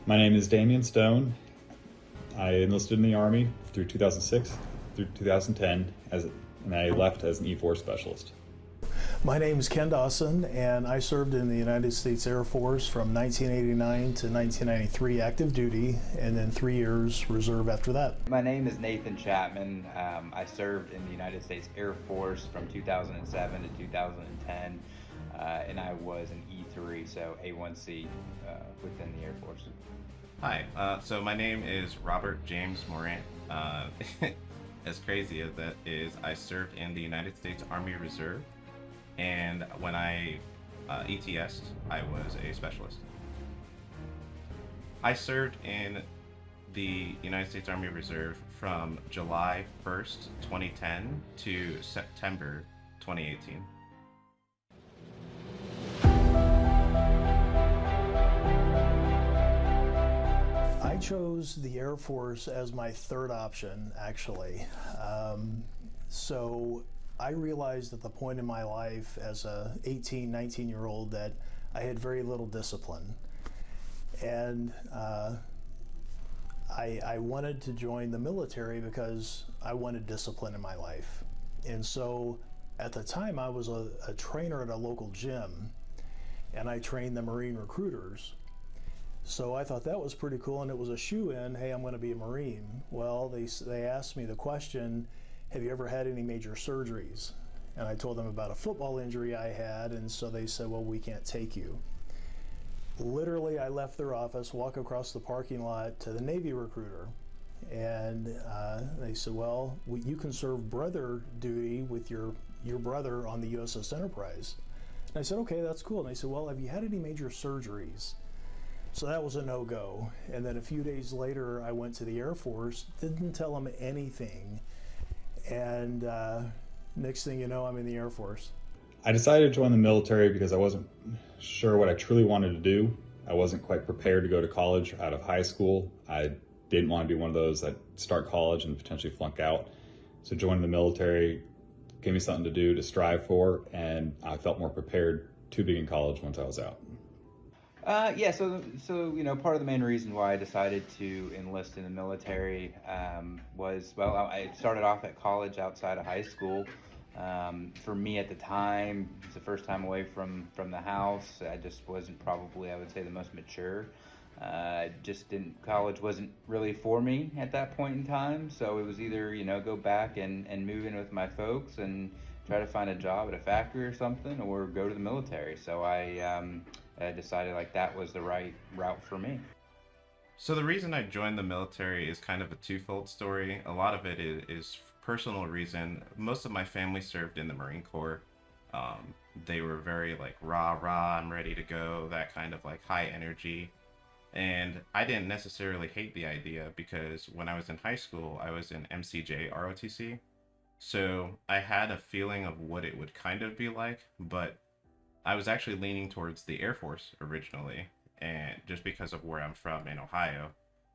My name is Damien Stone. I enlisted in the Army through 2006 through 2010, and I left as an E4 specialist. My name is Ken Dawson, and I served in the United States Air Force from 1989 to 1993 active duty, and then 3 years reserve after that. My name is Nathan Chapman. I served in the United States Air Force from 2007 to 2010, and I was an E3, so A1C within the Air Force. Hi, so my name is Robert James Morant. As crazy as that is, I served in the United States Army Reserve, and when I ETS'd, I was a specialist. I served in the United States Army Reserve from July 1st, 2010 to September 2018. I chose the Air Force as my third option, actually. So I realized at the point in my life as a 18, 19-year-old that I had very little discipline. And I wanted to join the military because I wanted discipline in my life. And so at the time I was a trainer at a local gym, and I trained the Marine recruiters. So I thought that was pretty cool, and it was a shoe-in, hey, I'm going to be a Marine. Well, they asked me the question, have you ever had any major surgeries? And I told them about a football injury I had, and so they said, well, we can't take you. Literally, I left their office, walked across the parking lot to the Navy recruiter, and they said, well, you can serve brother duty with your brother on the USS Enterprise. And I said, okay, that's cool. And they said, well, have you had any major surgeries? So that was a no-go. And then a few days later, I went to the Air Force, didn't tell them anything. And next thing you know, I'm in the Air Force. I decided to join the military because I wasn't sure what I truly wanted to do. I wasn't quite prepared to go to college out of high school. I didn't want to be one of those that start college and potentially flunk out. So joining the military gave me something to do, to strive for, and I felt more prepared to begin college once I was out. So part of the main reason why I decided to enlist in the military was, well, I started off at college outside of high school. For me at the time, it was the first time away from the house. I just wasn't probably, I would say, the most mature. College wasn't really for me at that point in time. So it was either, go back and move in with my folks and try to find a job at a factory or something, or go to the military. So I decided like that was the right route for me. So the reason I joined the military is kind of a twofold story. A lot of it is personal reason. Most of my family served in the Marine Corps. They were very like rah, I'm ready to go, that kind of like high energy. And I didn't necessarily hate the idea because when I was in high school, I was in MCJ ROTC. So I had a feeling of what it would kind of be like, but I was actually leaning towards the Air Force originally, and just because of where I'm from in Ohio.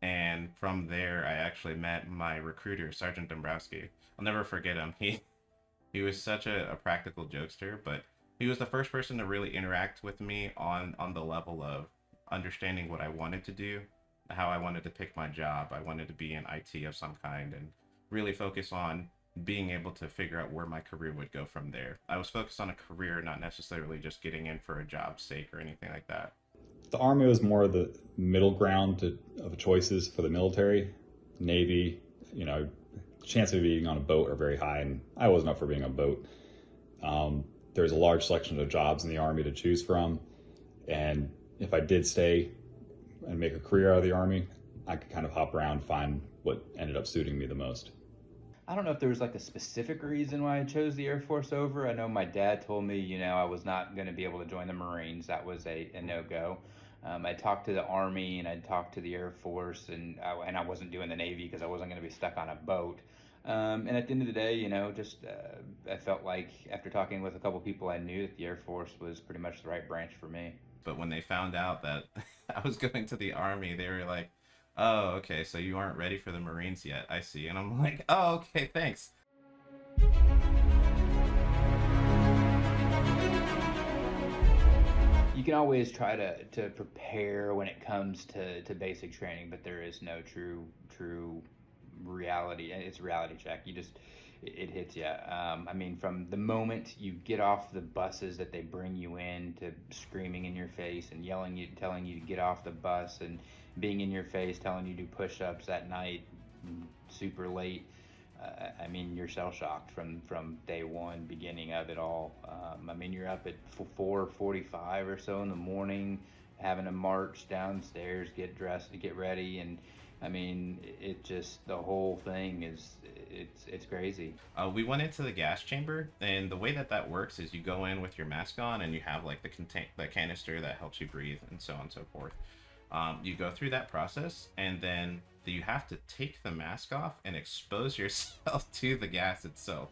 And from there, I actually met my recruiter, Sergeant Dombrowski. I'll never forget him. He was such a practical jokester, but he was the first person to really interact with me on the level of understanding what I wanted to do, how I wanted to pick my job. I wanted to be in IT of some kind and really focus on being able to figure out where my career would go from there. I was focused on a career, not necessarily just getting in for a job's sake or anything like that. The Army was more the middle ground of choices for the military. Navy, chance of being on a boat are very high, and I wasn't up for being on a boat. There's a large selection of jobs in the Army to choose from, and if I did stay and make a career out of the Army, I could kind of hop around and find what ended up suiting me the most. I don't know if there was like a specific reason why I chose the Air Force over. I know my dad told me, I was not going to be able to join the Marines. That was a no-go. I talked to the Army and I talked to the Air Force, and I wasn't doing the Navy because I wasn't going to be stuck on a boat. And at the end of the day, I felt like after talking with a couple people I knew that the Air Force was pretty much the right branch for me. But when they found out that I was going to the Army, they were like, oh, okay, so you aren't ready for the Marines yet, I see. And I'm like, oh, okay, thanks. You can always try to prepare when it comes to basic training, but there is no true reality. It's a reality check. It hits you. I mean, from the moment you get off the buses that they bring you in, to screaming in your face and telling you to get off the bus, and being in your face, telling you to do push-ups at night, super late. I mean, you're shell shocked from day one, beginning of it all. I mean, you're up at 4:45 or so in the morning, having to march downstairs, get dressed, get ready, and I mean, it just, the whole thing it's crazy. We went into the gas chamber, and the way that works is you go in with your mask on, and you have like the canister that helps you breathe, and so on and so forth. You go through that process, and then you have to take the mask off and expose yourself to the gas itself.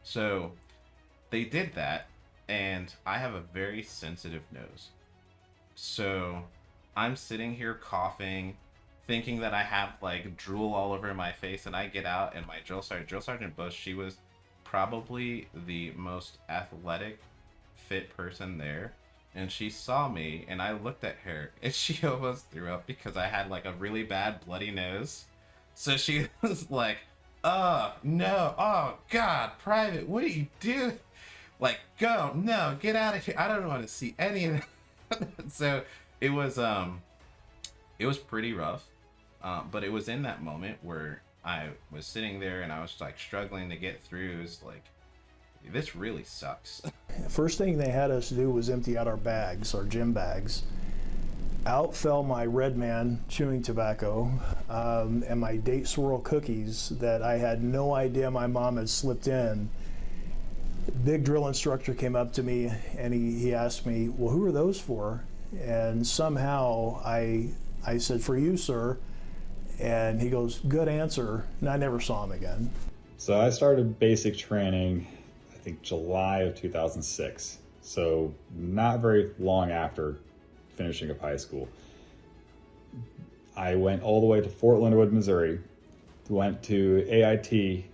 So they did that, and I have a very sensitive nose. So I'm sitting here coughing, thinking that I have like drool all over my face, and I get out, and my drill sergeant Bush, she was probably the most athletic, fit person there. And she saw me, and I looked at her, and she almost threw up because I had like a really bad bloody nose. So she was like, "Oh no, oh God, Private, what are you doing? Like, go, no, get out of here. I don't want to see any of that." So it was pretty rough, but it was in that moment where I was sitting there and I was like struggling to get through. It was like, this really sucks. First thing they had us do was empty out our bags, our gym bags. Out fell my Red Man chewing tobacco and my date swirl cookies that I had no idea my mom had slipped in. Big drill instructor came up to me, and he asked me, "Well, who are those for?" And somehow I said, "For you, sir." And he goes, "Good answer." And I never saw him again. So I started basic training, I think July of 2006. So not very long after finishing up high school. I went all the way to Fort Leonard Wood, Missouri, went to AIT,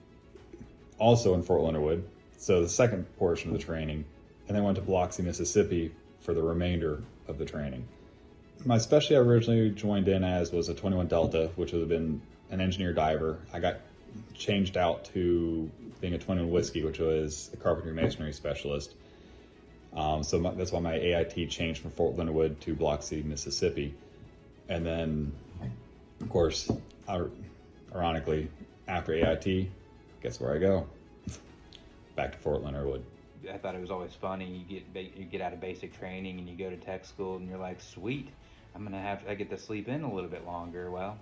also in Fort Leonard Wood, so the second portion of the training, and then went to Biloxi, Mississippi for the remainder of the training. My specialty I originally joined in as was a 21 Delta, which would have been an engineer diver. I got changed out to being a 21 Whiskey, which was a carpentry masonry specialist. That's why my AIT changed from Fort Leonard Wood to Biloxi, Mississippi. And then, of course, ironically, after AIT, guess where I go? Back to Fort Leonard Wood. I thought it was always funny. You get out of basic training and you go to tech school, and you're like, sweet, I get to sleep in a little bit longer. Well,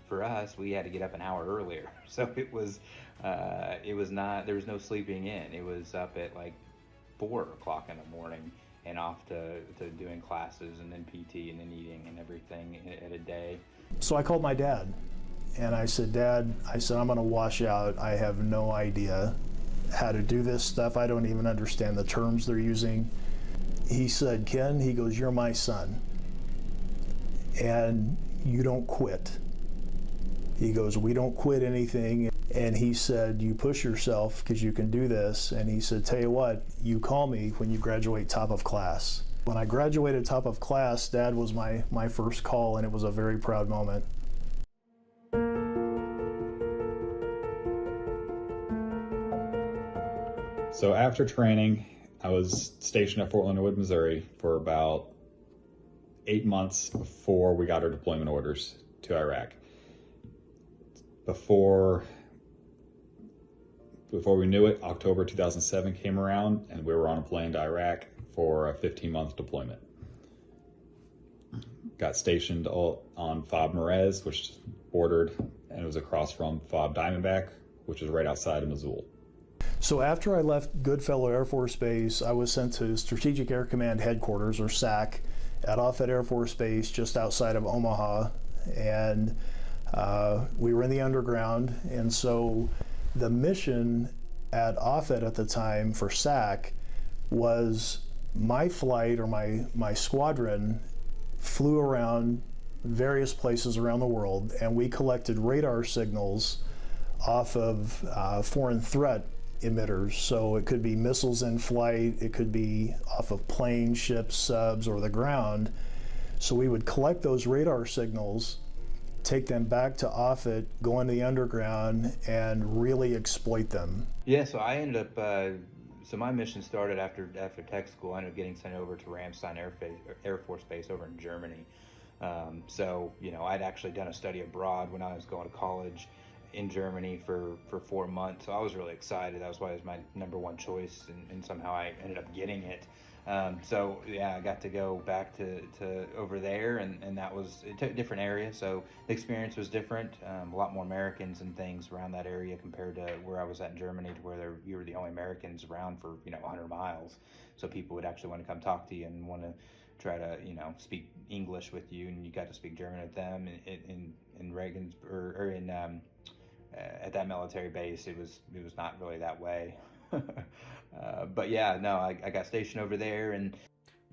for us, we had to get up an hour earlier, so it was not, there was no sleeping in. It was up at like 4 o'clock in the morning and off to doing classes, and then PT, and then eating and everything at a day. So I called my dad, and I said, "Dad," "I'm going to wash out. I have no idea how to do this stuff. I don't even understand the terms they're using." He said, "Ken," he goes, "you're my son, and you don't quit." He goes, "We don't quit anything." And he said, "You push yourself because you can do this." And he said, "Tell you what, you call me when you graduate top of class." When I graduated top of class, Dad was my first call, and it was a very proud moment. So after training, I was stationed at Fort Leonard Wood, Missouri for about 8 months before we got our deployment orders to Iraq. Before we knew it, October 2007 came around, and we were on a plane to Iraq for a 15-month deployment. Got stationed on FOB Merez, which bordered, and it was across from FOB Diamondback, which is right outside of Mosul. So after I left Goodfellow Air Force Base, I was sent to Strategic Air Command Headquarters, or SAC, at Offutt Air Force Base just outside of Omaha. And we were in the underground, and so the mission at Offutt at the time for SAC was my flight, or my squadron flew around various places around the world, and we collected radar signals off of foreign threat emitters. So it could be missiles in flight, it could be off of planes, ships, subs, or the ground. So we would collect those radar signals, take them back to Offutt, go into the underground, and really exploit them. Yeah, so I ended up, so my mission started after tech school. I ended up getting sent over to Ramstein Air Force Base over in Germany. So, I'd actually done a study abroad when I was going to college in Germany for 4 months. So I was really excited. That was why it was my number one choice, and somehow I ended up getting it. So yeah, I got to go back to over there, and that was a different area. So the experience was different. A lot more Americans and things around that area compared to where I was at in Germany, to where you were the only Americans around for 100 miles. So people would actually want to come talk to you and want to try to speak English with you, and you got to speak German with them. In Reagan's or in at that military base, it was not really that way. But yeah, no, I got stationed over there, and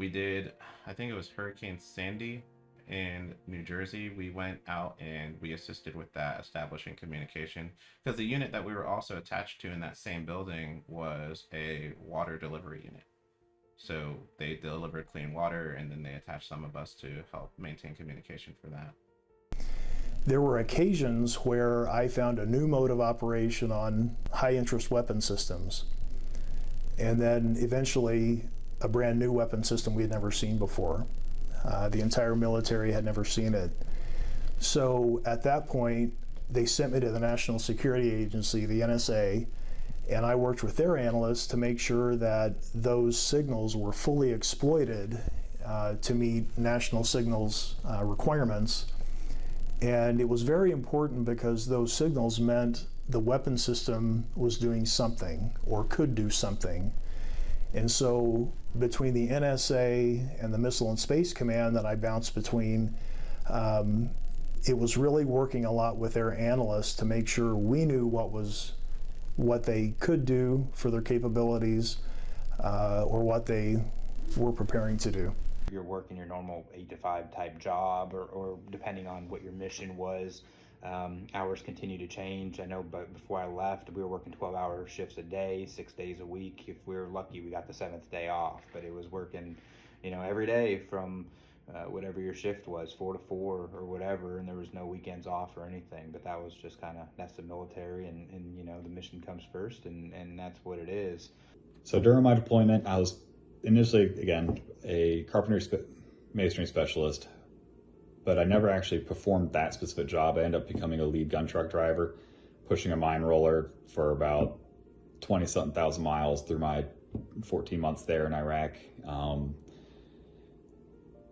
We did, I think it was Hurricane Sandy in New Jersey. We went out and we assisted with that, establishing communication. Because the unit that we were also attached to in that same building was a water delivery unit. So they delivered clean water, and then they attached some of us to help maintain communication for that. There were occasions where I found a new mode of operation on high-interest weapon systems, and then eventually a brand new weapon system we had never seen before. The entire military had never seen it. So at that point, they sent me to the National Security Agency, the NSA, and I worked with their analysts to make sure that those signals were fully exploited to meet national signals requirements. And it was very important because those signals meant the weapon system was doing something or could do something. And so between the NSA and the Missile and Space Command that I bounced between, it was really working a lot with their analysts to make sure we knew what they could do for their capabilities or what they were preparing to do. You're working your normal 8 to 5 type job, or depending on what your mission was, hours continue to change. I know, but before I left, we were working 12-hour shifts a day, 6 days a week. If we were lucky, we got the 7th day off, but it was working, every day from whatever your shift was, 4 to 4 or whatever, and there was no weekends off or anything. But that was just that's the military, and the mission comes first, and that's what it is. So during my deployment, I was initially, again, a carpentry masonry specialist, but I never actually performed that specific job. I ended up becoming a lead gun truck driver, pushing a mine roller for about 20-something thousand miles through my 14 months there in Iraq.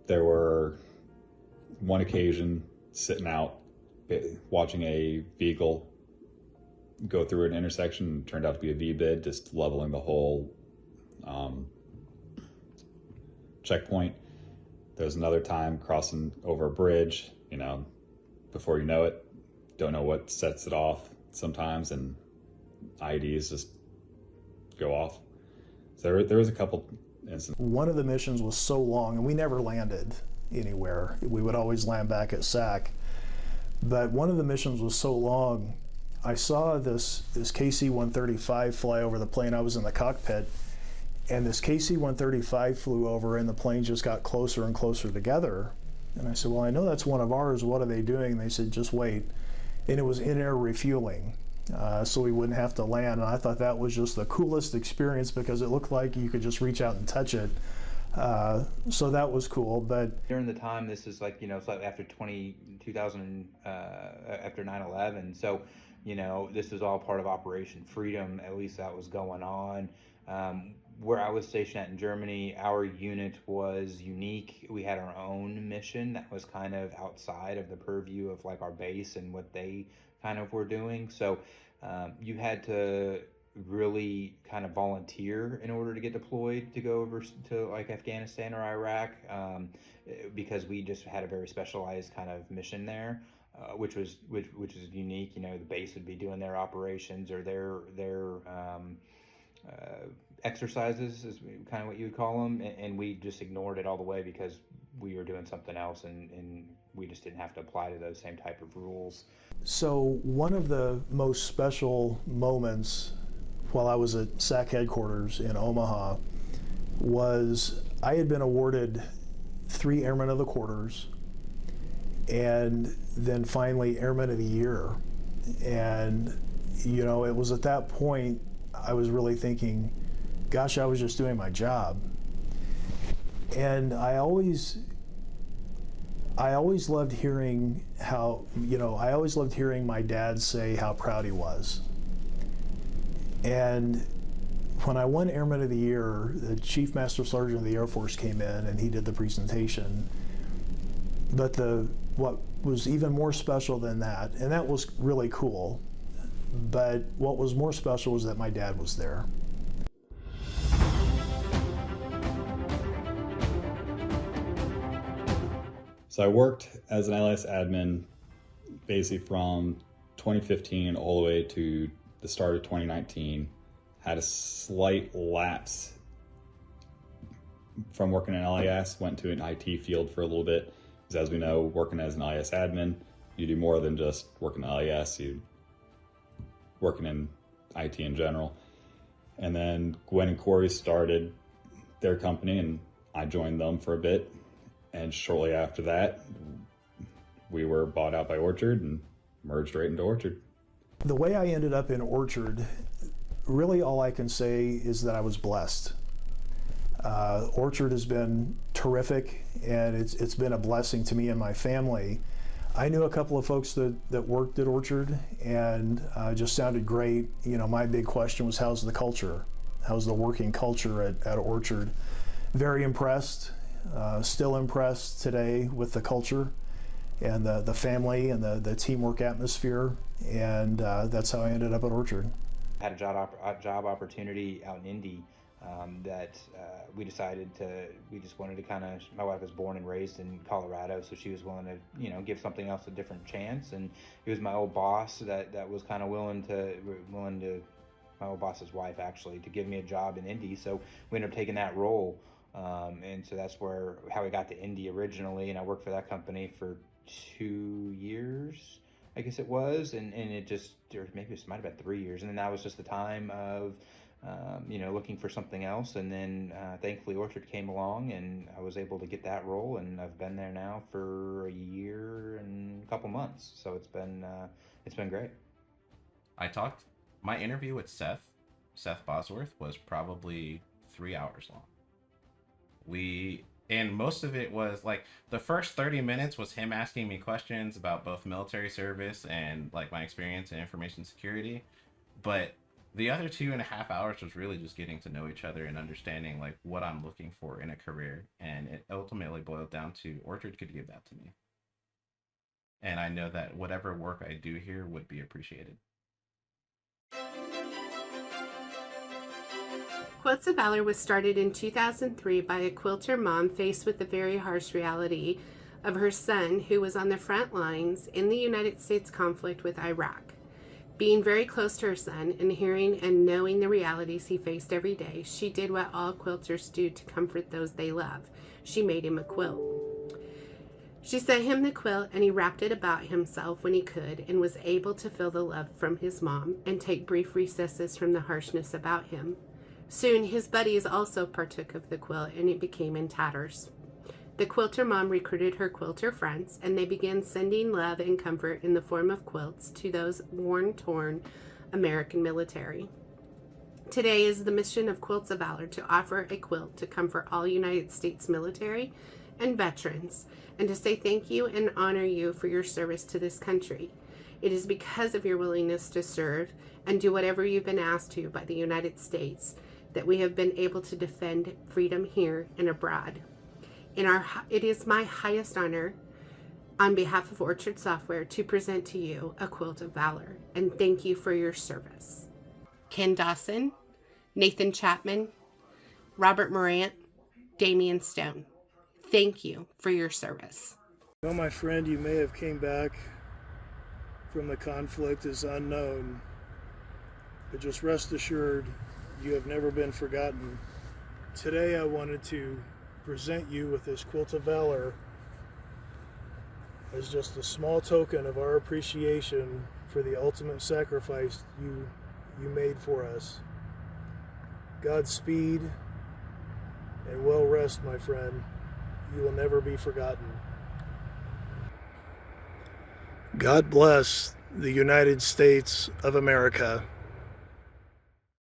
There were one occasion sitting out watching a vehicle go through an intersection, and turned out to be a V-bid, just leveling the whole checkpoint. There was another time crossing over a bridge, before you know it, don't know what sets it off sometimes, and IEDs just go off. So there was a couple instances. One of the missions was so long, and we never landed anywhere. We would always land back at SAC. But one of the missions was so long, I saw this KC-135 fly over the plane. I was in the cockpit, and this KC-135 flew over, and the planes just got closer and closer together. And I said, well, I know that's one of ours. What are they doing? And they said, just wait. And it was in-air refueling, so we wouldn't have to land. And I thought that was just the coolest experience because it looked like you could just reach out and touch it. So that was cool. But during the time, this is it's like after 2000, after 9/11. So, this was all part of Operation Freedom. At least that was going on. Where I was stationed at in Germany, our unit was unique. We had our own mission that was kind of outside of the purview of our base and what they kind of were doing. So you had to really kind of volunteer in order to get deployed to go over to Afghanistan or Iraq, because we just had a very specialized kind of mission there. Which is unique. The base would be doing their operations or their exercises is kind of what you would call them, and we just ignored it all the way because we were doing something else, and we just didn't have to apply to those same type of rules. So one of the most special moments while I was at SAC headquarters in Omaha was I had been awarded 3 Airmen of the Quarters, and then finally Airman of the Year. And, you know, it was at that point I was really thinking, gosh, I was just doing my job. And I always loved hearing how, I always loved hearing my dad say how proud he was. And when I won Airman of the Year, the Chief Master Sergeant of the Air Force came in and he did the presentation. But what was even more special than that, and that was really cool, but what was more special was that my dad was there. So I worked as an LIS admin basically from 2015 all the way to the start of 2019. Had a slight lapse from working in LIS, went to an IT field for a little bit. Because as we know, working as an LIS admin, you do more than just working in LIS, you working in IT in general. And then Gwen and Corey started their company and I joined them for a bit. And shortly after that, we were bought out by Orchard and merged right into Orchard. The way I ended up in Orchard, really all I can say is that I was blessed. Orchard has been terrific, and it's been a blessing to me and my family. I knew a couple of folks that worked at Orchard, and just sounded great. You know, my big question was, how's the culture? How's the working culture at Orchard? Very impressed. Still impressed today with the culture and the family and the teamwork atmosphere, and that's how I ended up at Orchard. I had a job opportunity out in Indy that we decided we just wanted to my wife was born and raised in Colorado, so she was willing to, give something else a different chance. And it was my old boss that was kind of willing to, my old boss's wife actually, to give me a job in Indy. So we ended up taking that role. And so that's how we got to Indy originally, and I worked for that company for 2 years, I guess it was, and it just, or maybe it might have been 3 years, and then that was just the time of, looking for something else, and then thankfully Orchard came along, and I was able to get that role, and I've been there now for a year and a couple months, so it's been great. My interview with Seth Bosworth was probably 3 hours long. And most of it was like the first 30 minutes was him asking me questions about both military service and like my experience in information security. But the other 2.5 hours was really just getting to know each other and understanding like what I'm looking for in a career. And it ultimately boiled down to Orchard could give that to me. And I know that whatever work I do here would be appreciated. Quilts of Valor was started in 2003 by a quilter mom faced with the very harsh reality of her son who was on the front lines in the United States conflict with Iraq. Being very close to her son and hearing and knowing the realities he faced every day, she did what all quilters do to comfort those they love. She made him a quilt. She sent him the quilt and he wrapped it about himself when he could and was able to feel the love from his mom and take brief recesses from the harshness about him. Soon, his buddies also partook of the quilt, and it became in tatters. The quilter mom recruited her quilter friends, and they began sending love and comfort in the form of quilts to those worn, torn American military. Today is the mission of Quilts of Valor to offer a quilt to comfort all United States military and veterans, and to say thank you and honor you for your service to this country. It is because of your willingness to serve and do whatever you've been asked to by the United States that we have been able to defend freedom here and abroad. It is my highest honor on behalf of Orchard Software to present to you a Quilt of Valor, and thank you for your service. Ken Dawson, Nathan Chapman, Robert Morant, Damien Stone, thank you for your service. Well, my friend, you may have came back from the conflict as unknown, but just rest assured, you have never been forgotten. Today I wanted to present you with this Quilt of Valor as just a small token of our appreciation for the ultimate sacrifice you made for us. Godspeed and well rest, my friend. You will never be forgotten. God bless the United States of America.